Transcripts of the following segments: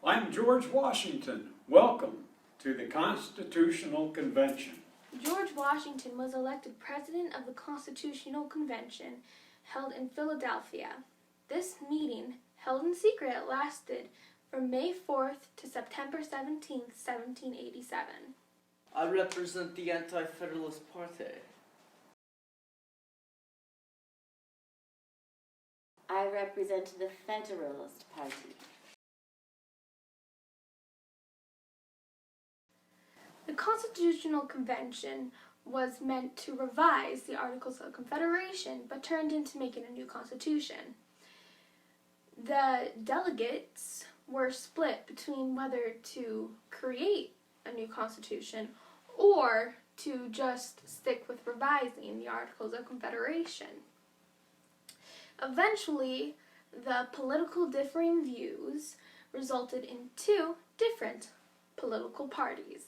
I'm George Washington. Welcome to the Constitutional Convention. George Washington was elected President of the Constitutional Convention held in Philadelphia. This meeting, held in secret, lasted from May 4th to September 17th, 1787. I represent the Anti-Federalist Party. I represent the Federalist Party. The Constitutional Convention was meant to revise the Articles of Confederation, but turned into making a new constitution. The delegates were split between whether to create a new constitution or to just stick with revising the Articles of Confederation. Eventually, the political differing views resulted in two different political parties.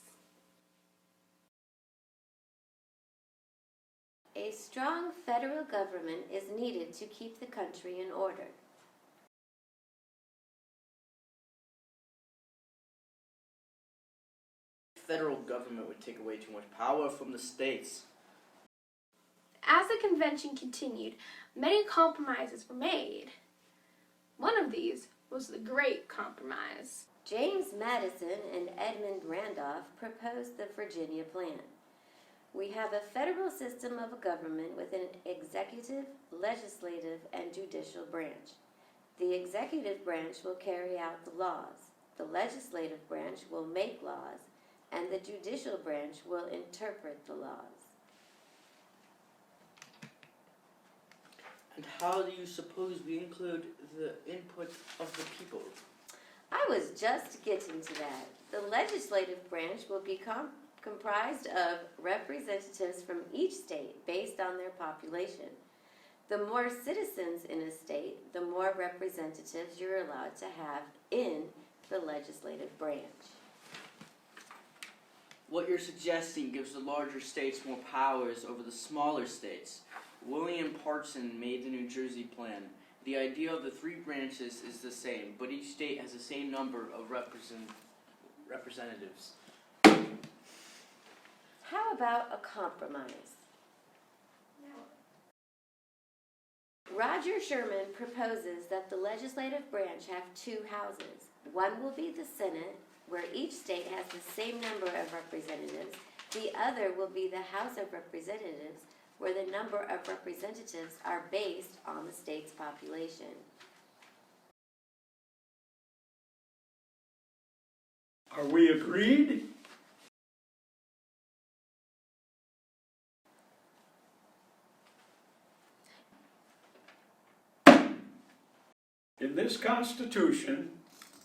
A strong federal government is needed to keep the country in order. The federal government would take away too much power from the states. As the convention continued, many compromises were made. One of these was the Great Compromise. James Madison and Edmund Randolph proposed the Virginia Plan. We have a federal system of government with an executive, legislative, and judicial branch. The executive branch will carry out the laws. The legislative branch will make laws, and the judicial branch will interpret the laws. And how do you suppose we include the input of the people? I was just getting to that. The legislative branch will be comprised of representatives from each state based on their population. The more citizens in a state, the more representatives you're allowed to have in the legislative branch. What you're suggesting gives the larger states more powers over the smaller states. William Parson made the New Jersey Plan. The idea of the three branches is the same, but each state has the same number of representatives. How about a compromise? Roger Sherman proposes that the legislative branch have two houses. One will be the Senate, where each state has the same number of representatives. The other will be the House of Representatives, where the number of representatives are based on the state's population. Are we agreed? In this Constitution,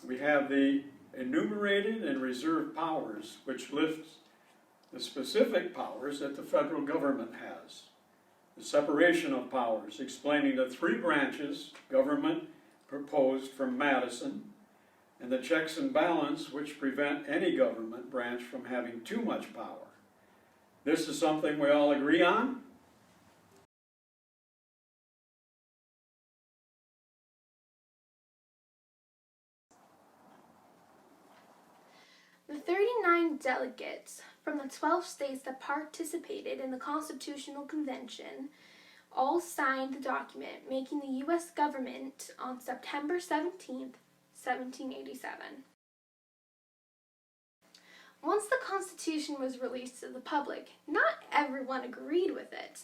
we have the enumerated and reserved powers, which lifts the specific powers that the federal government has. The separation of powers, explaining the three branches government proposed from Madison, and the checks and balance which prevent any government branch from having too much power. This is something we all agree on? The 39 delegates from the 12 states that participated in the Constitutional Convention all signed the document, making the U.S. government on September 17th, 1787. Once the Constitution was released to the public, not everyone agreed with it.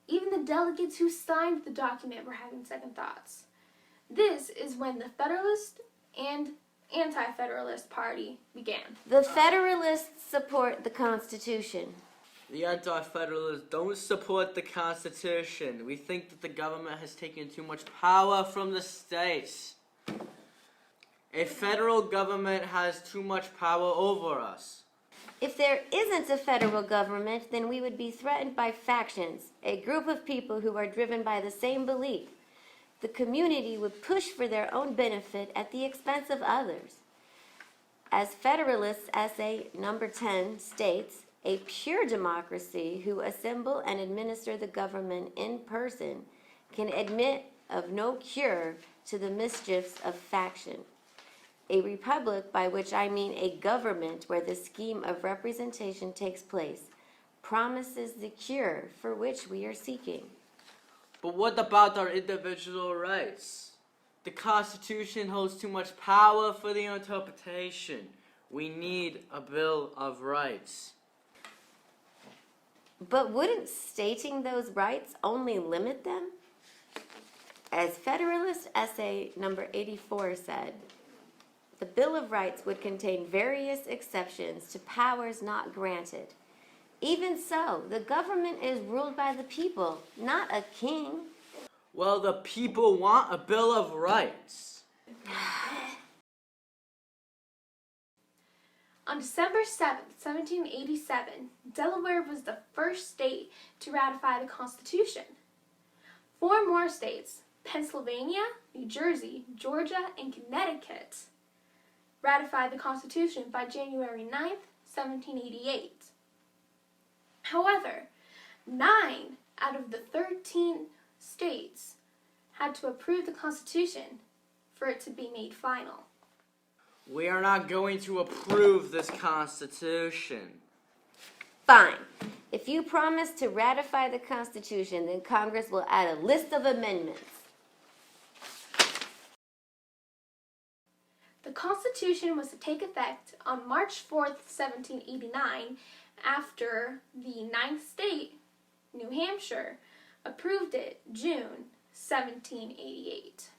Even the delegates who signed the document were having second thoughts. This is when the Federalist and Anti-Federalist Party began. The Federalists support the Constitution. The Anti-Federalists don't support the Constitution. We think that the government has taken too much power from the states. A federal government has too much power over us. If there isn't a federal government, then we would be threatened by factions, a group of people who are driven by the same belief. The community would push for their own benefit at the expense of others. As Federalists Essay number 10 states, a pure democracy who assemble and administer the government in person can admit of no cure to the mischiefs of faction. A republic, by which I mean a government where the scheme of representation takes place, promises the cure for which we are seeking. But what about our individual rights? The Constitution holds too much power for the interpretation. We need a Bill of Rights. But wouldn't stating those rights only limit them? As Federalist Essay number 84 said, the Bill of Rights would contain various exceptions to powers not granted. Even so, the government is ruled by the people, not a king. Well, the people want a Bill of Rights. On December 7th, 1787, Delaware was the first state to ratify the Constitution. 4 more states, Pennsylvania, New Jersey, Georgia, and Connecticut, ratified the Constitution by January 9th, 1788. However, 9 out of the 13 states had to approve the Constitution for it to be made final. We are not going to approve this Constitution. Fine. If you promise to ratify the Constitution, then Congress will add a list of amendments. The Constitution was to take effect on March 4th, 1789, after the 9th state, New Hampshire, approved it June 1788.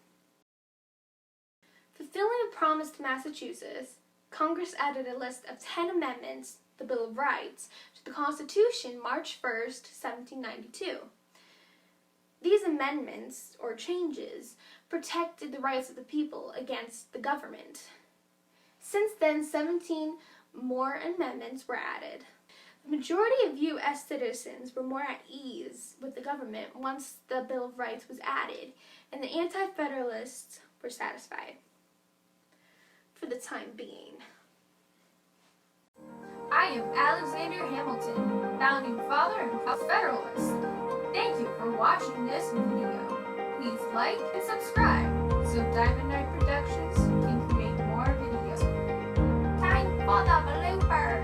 Fulfilling a promise to Massachusetts, Congress added a list of 10 amendments, the Bill of Rights, to the Constitution March 1st, 1792. These amendments, or changes, protected the rights of the people against the government. Since then, 17 more amendments were added. The majority of U.S. citizens were more at ease with the government once the Bill of Rights was added, and the Anti-Federalists were satisfied. For the time being. I am Alexander Hamilton, founding father and Federalist. Thank you for watching this video. Please like and subscribe so Diamond Knight Productions can create more videos. Time for the bloopers!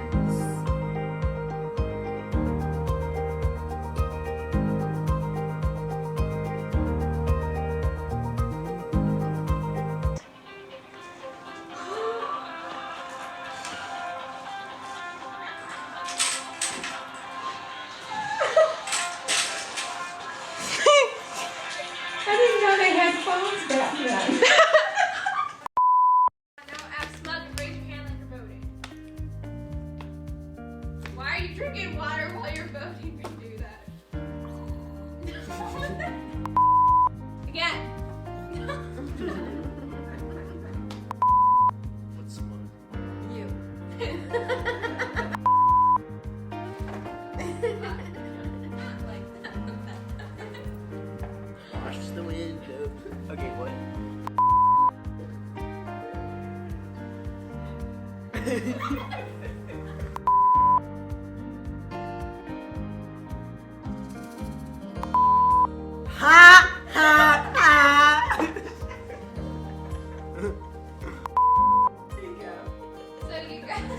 I didn't know they had phones back then. Now ask smug and raise your hand like you're voting. Why are you drinking water while you're voting? You can do that. Again. What's smart? You. Wash the window. Okay, what? Ha ha ha! There you go. So you guys.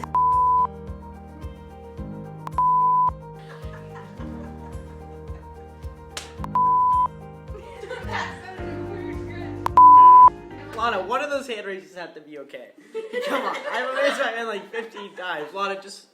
Lana, one of those hand raises have to be okay. Come on, I've raised my hand like 15 times. Lana, just